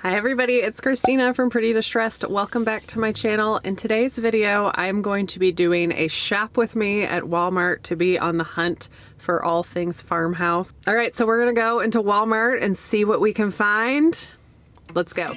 Hi everybody, it's Christina from Pretty Distressed. Welcome back to my channel. In today's video, I'm going to be doing a shop with me at Walmart to be on the hunt for all things farmhouse. All right, so we're gonna go into Walmart and see what we can find. Let's go.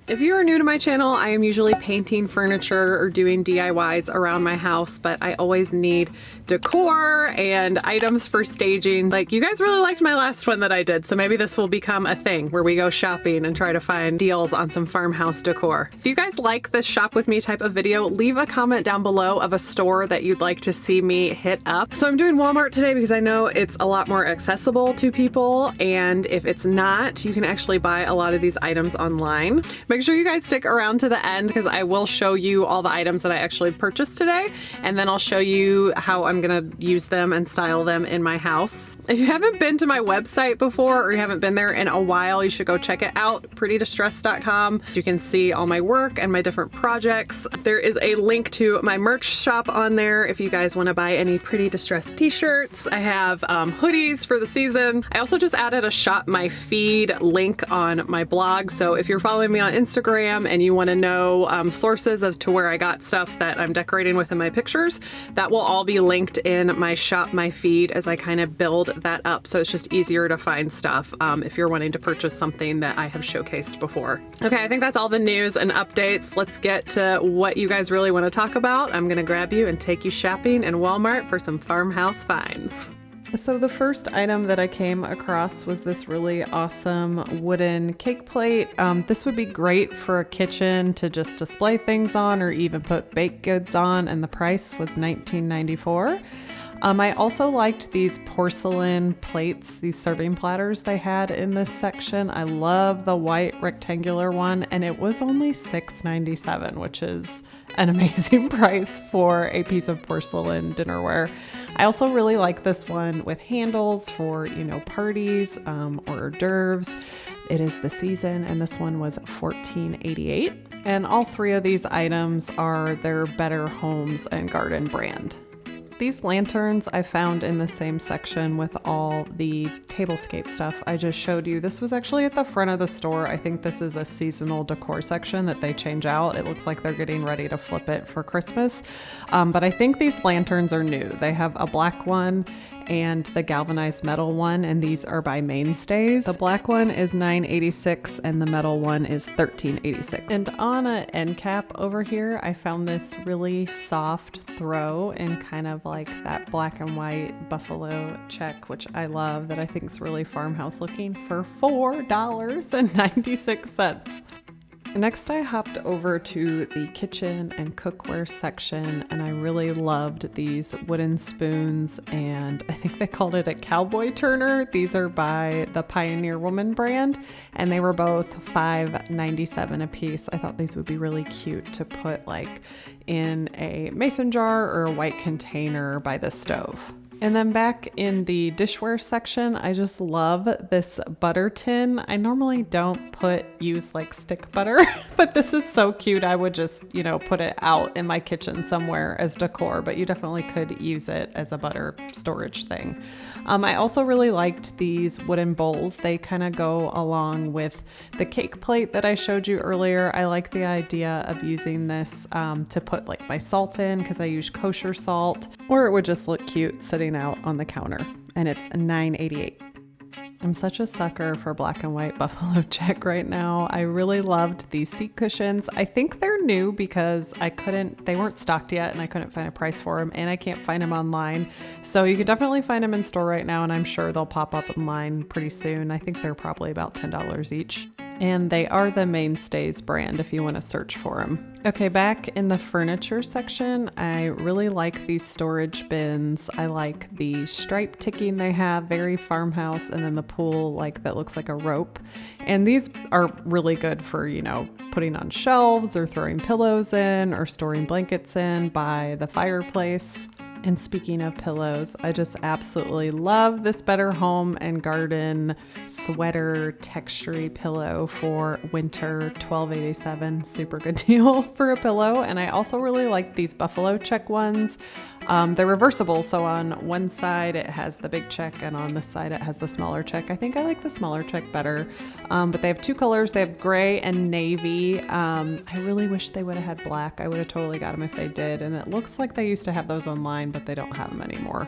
If you are new to my channel, I am usually painting furniture or doing DIYs around my house, but I always need decor and items for staging. Like, you guys really liked my last one that I did, so maybe this will become a thing where we go shopping and try to find deals on some farmhouse decor. If you guys like this shop with me type of video, leave a comment down below of a store that you'd like to see me hit up. So I'm doing Walmart today because I know it's a lot more accessible to people, and if it's not, you can actually buy a lot of these items online. Make sure you guys stick around to the end because I will show you all the items that I actually purchased today, and then I'll show you how I'm gonna use them and style them in my house. If you haven't been to my website before or you haven't been there in a while, you should go check it out, prettydistressed.com. You can see all my work and my different projects. There is a link to my merch shop on there if you guys want to buy any Pretty Distressed t-shirts. I have hoodies for the season. I also just added a shop my feed link on my blog, so if you're following me on Instagram and you want to know sources as to where I got stuff that I'm decorating with in my pictures, that will all be linked in my shop my feed as I kind of build that up, so it's just easier to find stuff if you're wanting to purchase something that I have showcased before. Okay, I think that's all the news and updates. Let's get to what you guys really want to talk about. I'm gonna grab you and take you shopping in Walmart for some farmhouse finds. So the first item that I came across was this really awesome wooden cake plate. This would be great for a kitchen to just display things on or even put baked goods on, and the price was $19.94. I also liked these porcelain plates, these serving platters they had in this section. I love the white rectangular one, and it was only $6.97, which is an amazing price for a piece of porcelain dinnerware. I also really like this one with handles for, you know, parties or hors d'oeuvres. It is the season, and this one was $14.88. And all three of these items are their Better Homes and Garden brand. These lanterns I found in the same section with all the tablescape stuff I just showed you. This was actually at the front of the store. I think this is a seasonal decor section that they change out. It looks like they're getting ready to flip it for Christmas. But I think these lanterns are new. They have a black one and the galvanized metal one, and these are by Mainstays. The black one is $9.86 and the metal one is $13.86. And on an end cap over here, I found this really soft throw in kind of like that black and white buffalo check, which I love, that I think is really farmhouse looking, for $4.96. Next, I hopped over to the kitchen and cookware section, and I really loved these wooden spoons, and I think they called it a cowboy turner. These are by the Pioneer Woman brand, and they were both $5.97 a piece. I thought these would be really cute to put like in a mason jar or a white container by the stove. And then back in the dishware section, I just love this butter tin. I normally don't use like stick butter, but this is so cute. I would just, you know, put it out in my kitchen somewhere as decor, but you definitely could use it as a butter storage thing. I also really liked these wooden bowls. They kind of go along with the cake plate that I showed you earlier. I like the idea of using this to put like my salt in, because I use kosher salt, or it would just look cute sitting out on the counter, and it's $9.88. I'm such a sucker for black and white buffalo check right now. I really loved these seat cushions. I think they're new because they weren't stocked yet and I couldn't find a price for them, and I can't find them online. So you can definitely find them in store right now, and I'm sure they'll pop up online pretty soon. I think they're probably about $10 each. And they are the Mainstays brand if you want to search for them. Okay, back in the furniture section, I really like these storage bins. I like the stripe ticking they have, very farmhouse, and then the pool like that looks like a rope. And these are really good for, you know, putting on shelves or throwing pillows in or storing blankets in by the fireplace. And speaking of pillows, I just absolutely love this Better Home and Garden sweater textury pillow for winter, $12.87. Super good deal for a pillow. And I also really like these buffalo check ones. They're reversible, so on one side it has the big check and on this side it has the smaller check. I think I like the smaller check better, but they have two colors. They have gray and navy. I really wish they would have had black. I would have totally got them if they did, and it looks like they used to have those online, but they don't have them anymore.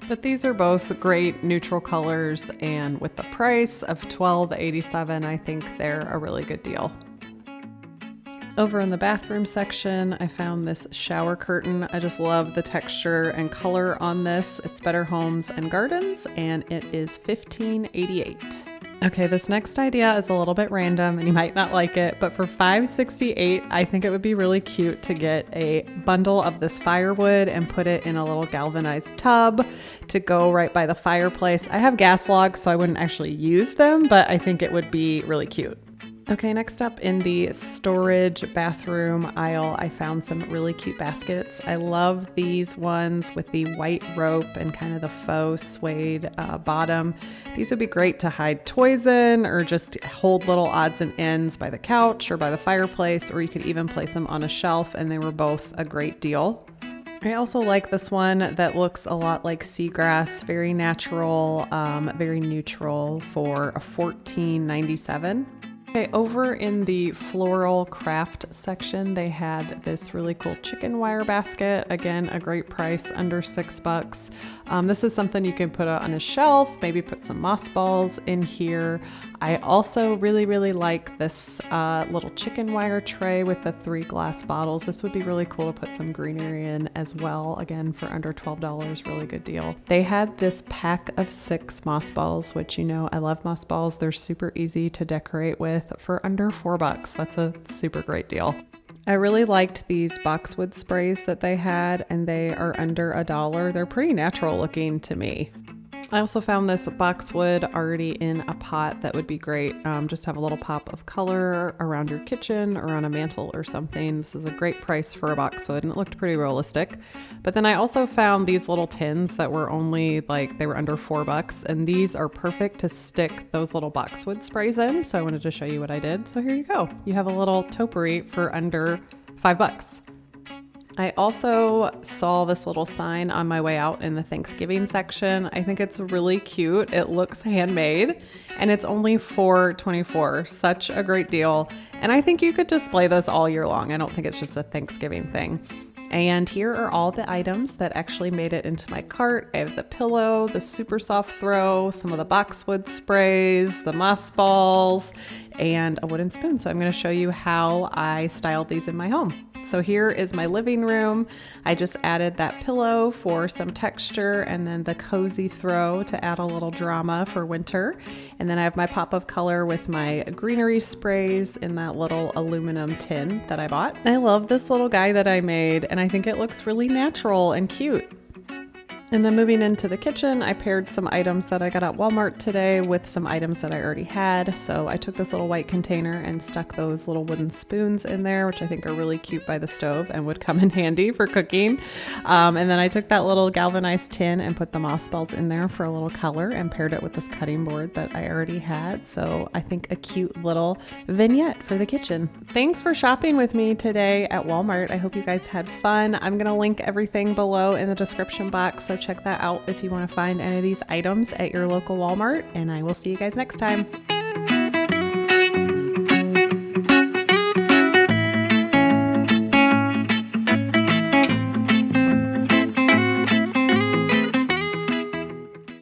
But these are both great neutral colors, and with the price of $12.87, I think they're a really good deal. Over in the bathroom section, I found this shower curtain. I just love the texture and color on this. It's Better Homes and Gardens, and it is $15.88. Okay, this next idea is a little bit random and you might not like it, but for $5.68, I think it would be really cute to get a bundle of this firewood and put it in a little galvanized tub to go right by the fireplace. I have gas logs, so I wouldn't actually use them, but I think it would be really cute. Okay, next up in the storage bathroom aisle, I found some really cute baskets. I love these ones with the white rope and kind of the faux suede bottom. These would be great to hide toys in or just hold little odds and ends by the couch or by the fireplace, or you could even place them on a shelf, and they were both a great deal. I also like this one that looks a lot like seagrass, very natural, very neutral for $14.97. Okay, over in the floral craft section, they had this really cool chicken wire basket. Again, a great price, under $6. This is something you can put on a shelf, maybe put some moss balls in here. I also really like this little chicken wire tray with the 3 glass bottles. This would be really cool to put some greenery in as well. Again, for under $12, really good deal. They had this pack of 6 moss balls, which you know I love moss balls. They're super easy to decorate with for under $4. That's a super great deal. I really liked these Boxwood sprays that they had, and they are under $1. They're pretty natural looking to me. I also found this boxwood already in a pot that would be great. Just have a little pop of color around your kitchen or on a mantle or something. This is a great price for a boxwood, and it looked pretty realistic. But then I also found these little tins that were only they were under $4, and these are perfect to stick those little boxwood sprays in. So I wanted to show you what I did. So here you go. You have a little topiary for under $5. I also saw this little sign on my way out in the Thanksgiving section. I think it's really cute. It looks handmade, and it's only $4.24. Such a great deal. And I think you could display this all year long. I don't think it's just a Thanksgiving thing. And here are all the items that actually made it into my cart. I have the pillow, the super soft throw, some of the boxwood sprays, the moss balls, and a wooden spoon. So I'm going to show you how I styled these in my home. So here is my living room. I just added that pillow for some texture, and then the cozy throw to add a little drama for winter. And then I have my pop of color with my greenery sprays in that little aluminum tin that I bought. I love this little guy that I made, and I think it looks really natural and cute. And then moving into the kitchen, I paired some items that I got at Walmart today with some items that I already had. So I took this little white container and stuck those little wooden spoons in there, which I think are really cute by the stove and would come in handy for cooking. And then I took that little galvanized tin and put the moss balls in there for a little color and paired it with this cutting board that I already had. So I think a cute little vignette for the kitchen. Thanks for shopping with me today at Walmart. I hope you guys had fun. I'm going to link everything below in the description box, so check that out if you want to find any of these items at your local Walmart, and I will see you guys next time.